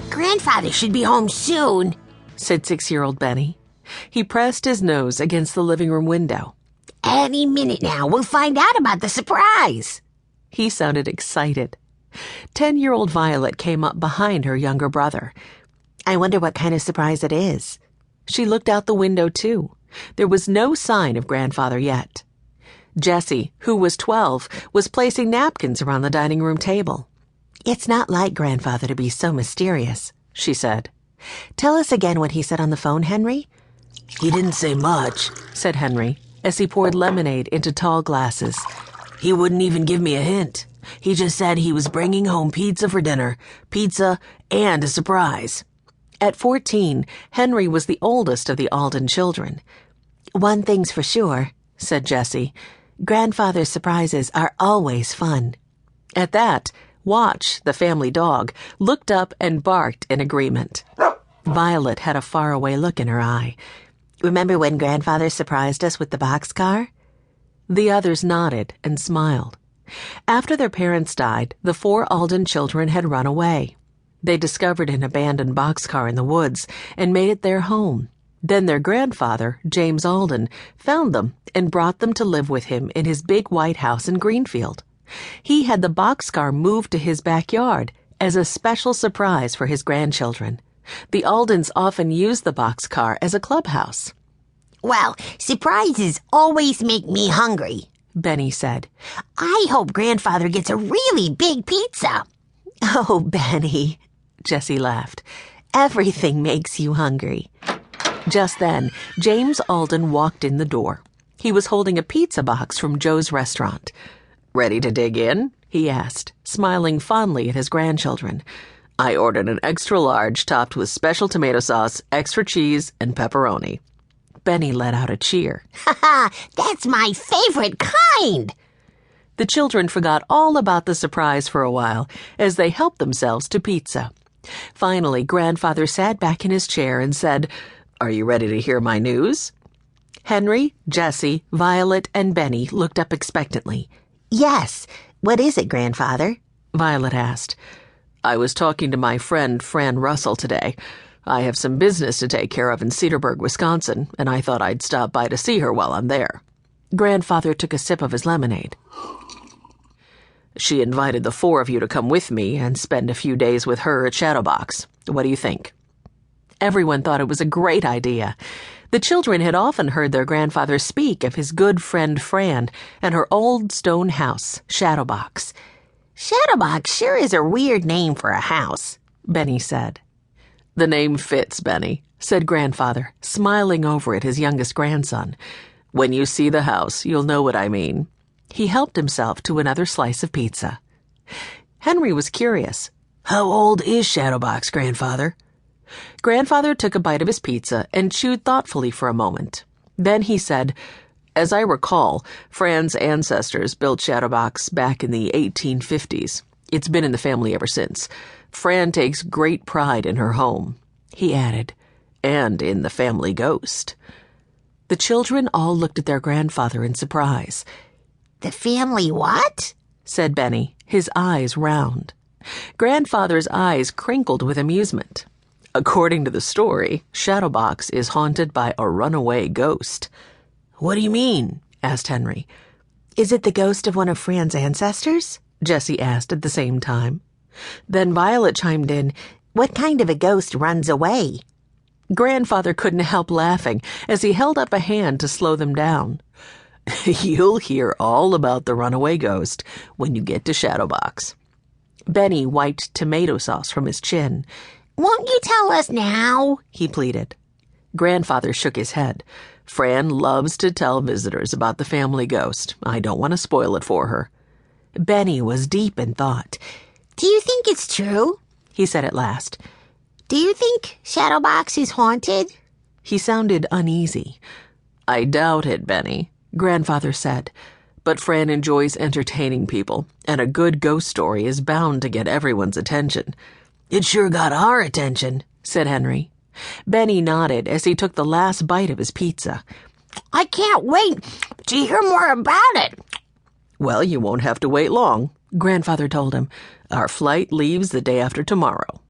Grandfather should be home soon, said 6-year-old Benny. He pressed his nose against the living room window. Any minute now, we'll find out about the surprise. He sounded excited. 10-year-old Violet came up behind her younger brother. I wonder what kind of surprise it is. She looked out the window, too. There was no sign of Grandfather yet. Jessie, who was 12, was placing napkins around the dining room table. It's not like Grandfather to be so mysterious, she said. Tell us again what he said on the phone, Henry. He didn't say much, said Henry, as he poured lemonade into tall glasses. He wouldn't even give me a hint. He just said he was bringing home pizza for dinner, pizza and a surprise. At 14, Henry was the oldest of the Alden children. One thing's for sure, said Jessie. Grandfather's surprises are always fun. At that, Watch, the family dog, looked up and barked in agreement. Violet had a faraway look in her eye. Remember when Grandfather surprised us with the boxcar? The others nodded and smiled. After their parents died, the 4 Alden children had run away. They discovered an abandoned boxcar in the woods and made it their home. Then their grandfather, James Alden, found them and brought them to live with him in his big white house in Greenfield. He had the boxcar moved to his backyard as a special surprise for his grandchildren. The Aldens often used the boxcar as a clubhouse. Well, surprises always make me hungry, Benny said. I hope Grandfather gets a really big pizza. Oh, Benny, Jessie laughed. Everything makes you hungry. Just then, James Alden walked in the door. He was holding a pizza box from Joe's restaurant. Ready to dig in? He asked, smiling fondly at his grandchildren. I ordered an extra large topped with special tomato sauce, extra cheese, and pepperoni. Benny let out a cheer. Ha ha! That's my favorite kind! The children forgot all about the surprise for a while as they helped themselves to pizza. Finally, Grandfather sat back in his chair and said, Are you ready to hear my news? Henry, Jessie, Violet, and Benny looked up expectantly. Yes. What is it, Grandfather? Violet asked. I was talking to my friend Fran Russell today. I have some business to take care of in Cedarburg, Wisconsin, and I thought I'd stop by to see her while I'm there. Grandfather took a sip of his lemonade. She invited the 4 of you to come with me and spend a few days with her at Shadowbox. What do you think? Everyone thought it was a great idea. The children had often heard their grandfather speak of his good friend Fran and her old stone house, Shadowbox. Shadowbox sure is a weird name for a house, Benny said. The name fits, Benny, said Grandfather, smiling over at his youngest grandson. When you see the house, you'll know what I mean. He helped himself to another slice of pizza. Henry was curious. How old is Shadowbox, Grandfather? Grandfather took a bite of his pizza and chewed thoughtfully for a moment. Then he said, As I recall, Fran's ancestors built Shadowbox back in the 1850s. It's been in the family ever since. Fran takes great pride in her home, he added, and in the family ghost. The children all looked at their grandfather in surprise. The family what? Said Benny, his eyes round. Grandfather's eyes crinkled with amusement. According to the story, Shadowbox is haunted by a runaway ghost. What do you mean? Asked Henry. Is it the ghost of one of Fran's ancestors? Jessie asked at the same time. Then Violet chimed in, What kind of a ghost runs away? Grandfather couldn't help laughing as he held up a hand to slow them down. You'll hear all about the runaway ghost when you get to Shadowbox. Benny wiped tomato sauce from his chin. Won't you tell us now? He pleaded. Grandfather shook his head. Fran loves to tell visitors about the family ghost. I don't want to spoil it for her. Benny was deep in thought. Do you think it's true? He said at last. Do you think Shadowbox is haunted? He sounded uneasy. I doubt it, Benny, Grandfather said. But Fran enjoys entertaining people, and a good ghost story is bound to get everyone's attention. It sure got our attention, said Henry. Benny nodded as he took the last bite of his pizza. I can't wait to hear more about it. Well, you won't have to wait long, Grandfather told him. Our flight leaves the day after tomorrow.